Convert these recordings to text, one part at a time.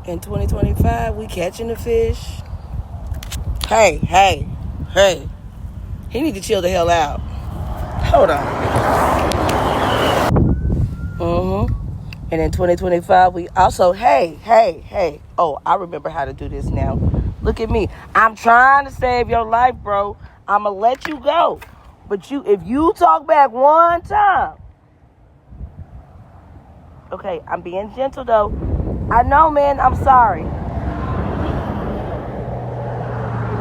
In 2025, we catching the fish. Hey. He need to chill the hell out. Hold on. And in 2025, we also, hey. Oh, I remember how to do this now. Look at me. I'm trying to save your life, bro. I'm going to let you go. But if you talk back one time. Okay, I'm being gentle, though. I know, man. I'm sorry.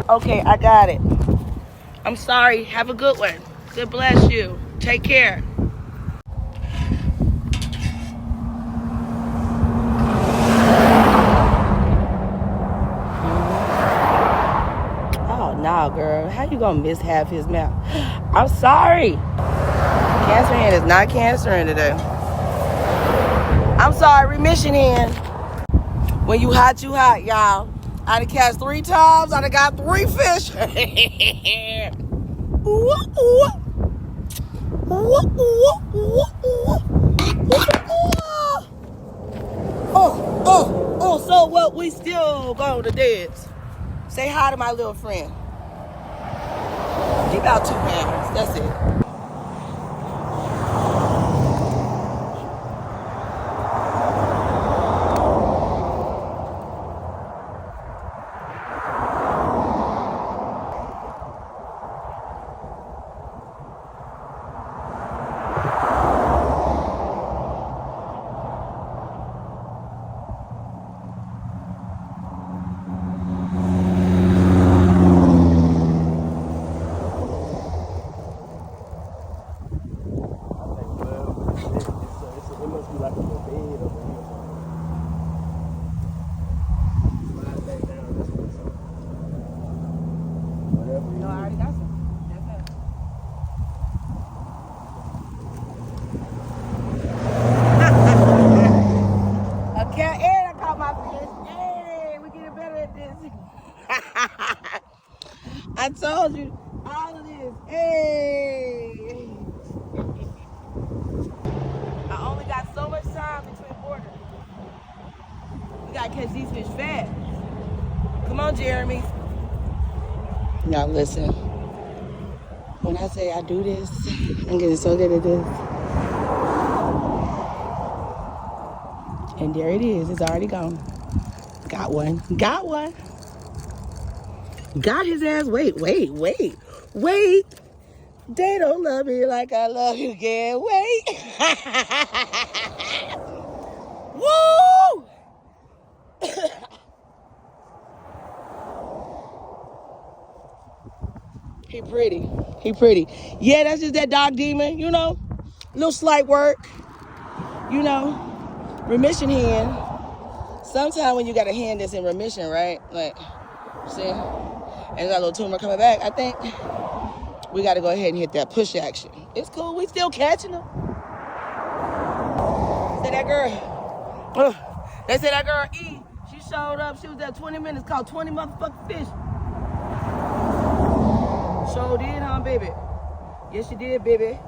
Okay, I got it. I'm sorry. Have a good one. God bless you. Take care. Oh, nah, girl. How you gonna miss half his mouth? I'm sorry. Cancer hand is not cancering today. I'm sorry. Remission hand. When you hot, y'all. I done cast 3 times. I done got 3 fish. Oh, so what? We still go to Dead's. Say hi to my little friend. He about 2 pounds. That's it. I told you all of this. Hey. I only got so much time between borders. We gotta catch these fish fast. Come on, Jeremy. Now listen. When I say I do this, I'm getting so good at this. And there it is. It's already gone. Got one. Got his ass. Wait. They don't love me like I love you. Can't wait. Woo! He pretty. Yeah, that's just that dog demon, you know. Little slight work, you know. Remission hand. Sometimes when you got a hand that's in remission, right? Like, see? And got a little tumor coming back, I think we got to go ahead and hit that push action. It's cool. We still catching them. Say that girl. They said that girl E. She showed up. She was there 20 minutes. Caught 20 motherfucking fish. Sure did, huh, baby? Yes, you did, baby.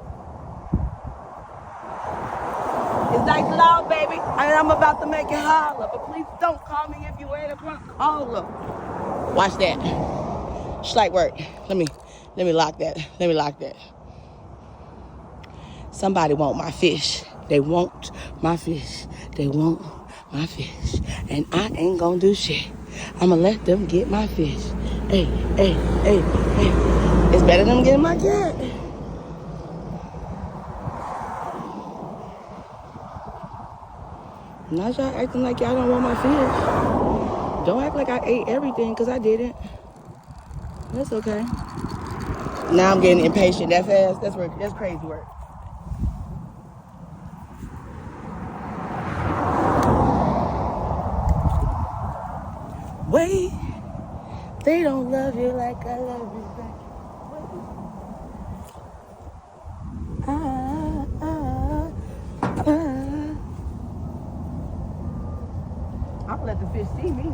It's like loud, baby. And I'm about to make it holler. But please don't call me if you ain't a caller. Watch that. Slight work. Let me lock that. Somebody want my fish. They want my fish. And I ain't gonna do shit. I'ma let them get my fish. Hey. It's better than them getting my cat. Not y'all acting like y'all don't want my fish. Don't act like I ate everything, because I didn't. That's okay. Now I'm getting impatient that fast. That's crazy work. Wait, they don't love you like I love you back. I'm gonna let the fish see me.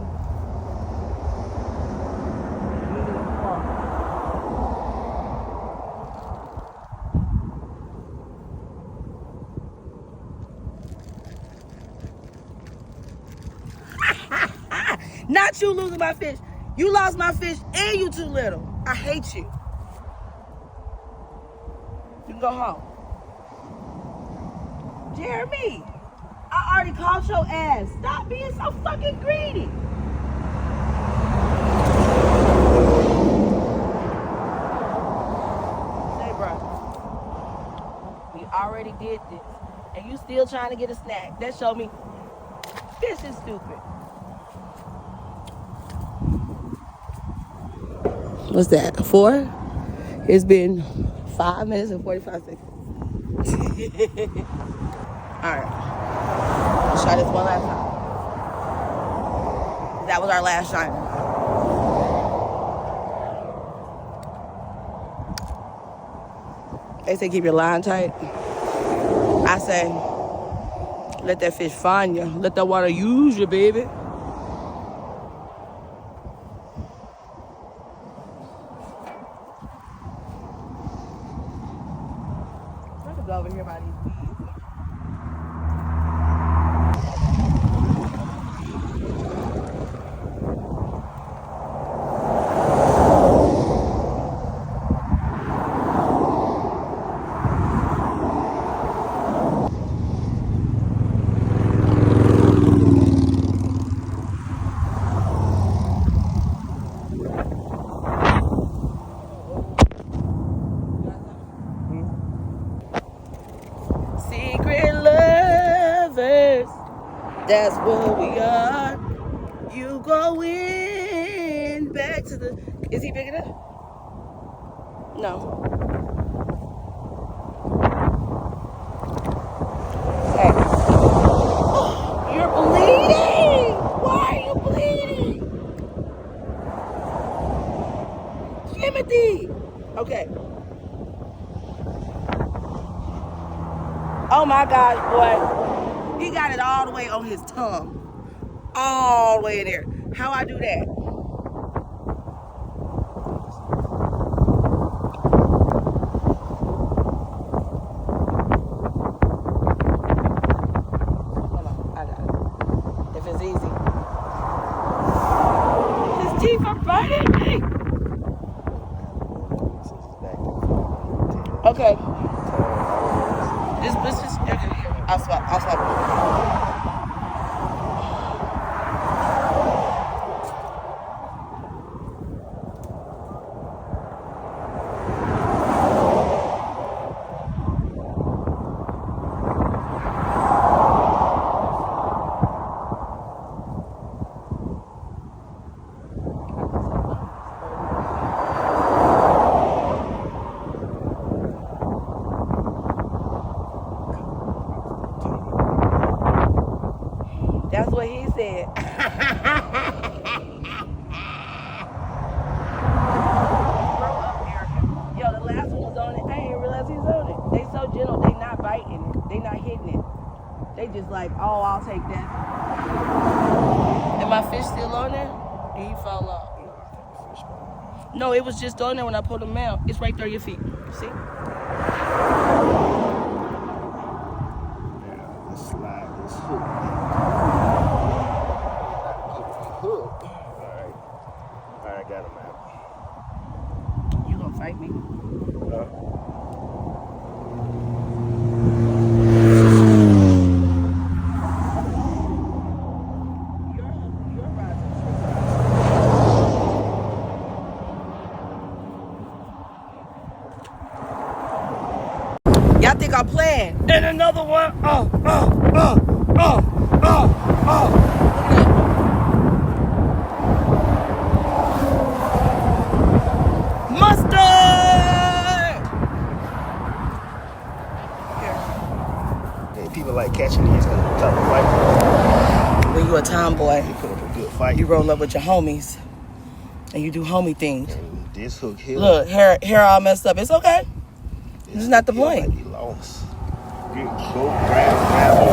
Not you losing my fish. You lost my fish and you too little. I hate you. You can go home. Jeremy, I already called your ass. Stop being so fucking greedy. Say, bro, we already did this, and you still trying to get a snack. That showed me this is stupid. What's that? 4? It's been 5 minutes and 45 seconds. Alright. Let's try this one last time. That was our last shiner. They say keep your line tight. I say let that fish find you. Let that water use you, baby. Go over here by these weeds. Secret lovers, that's what we are. You going back to the... Is he big enough? No. Hey. You're bleeding! Why are you bleeding? Timothy! Okay. Oh my gosh, boy. He got it all the way on his tongue. All the way in there. How I do that? Hold on, I got it. If it's easy. His teeth are biting me. Okay. Let's just, okay, here. I'll swap. That's what he said. Yo, the last one was on it. I didn't realize he was on it. They so gentle, they not biting it. They not hitting it. They just like, oh, I'll take that. And my fish still on there? And he fell off. No, it was just on there when I pulled him out. It's right there at your feet. See? Yeah, let's slide this hook. Alright, I got him out. You gonna fight me? Y'all think I'm playing? And another one. Look at that. Mustard! Here. Yeah, people like catching these because they're tough to fight. When you a tomboy, They put up a good fight. you roll up with your homies and you do homie things. And this hook here. Look, hair all messed up. It's okay. This is not the point. Might be lost. Good, go grab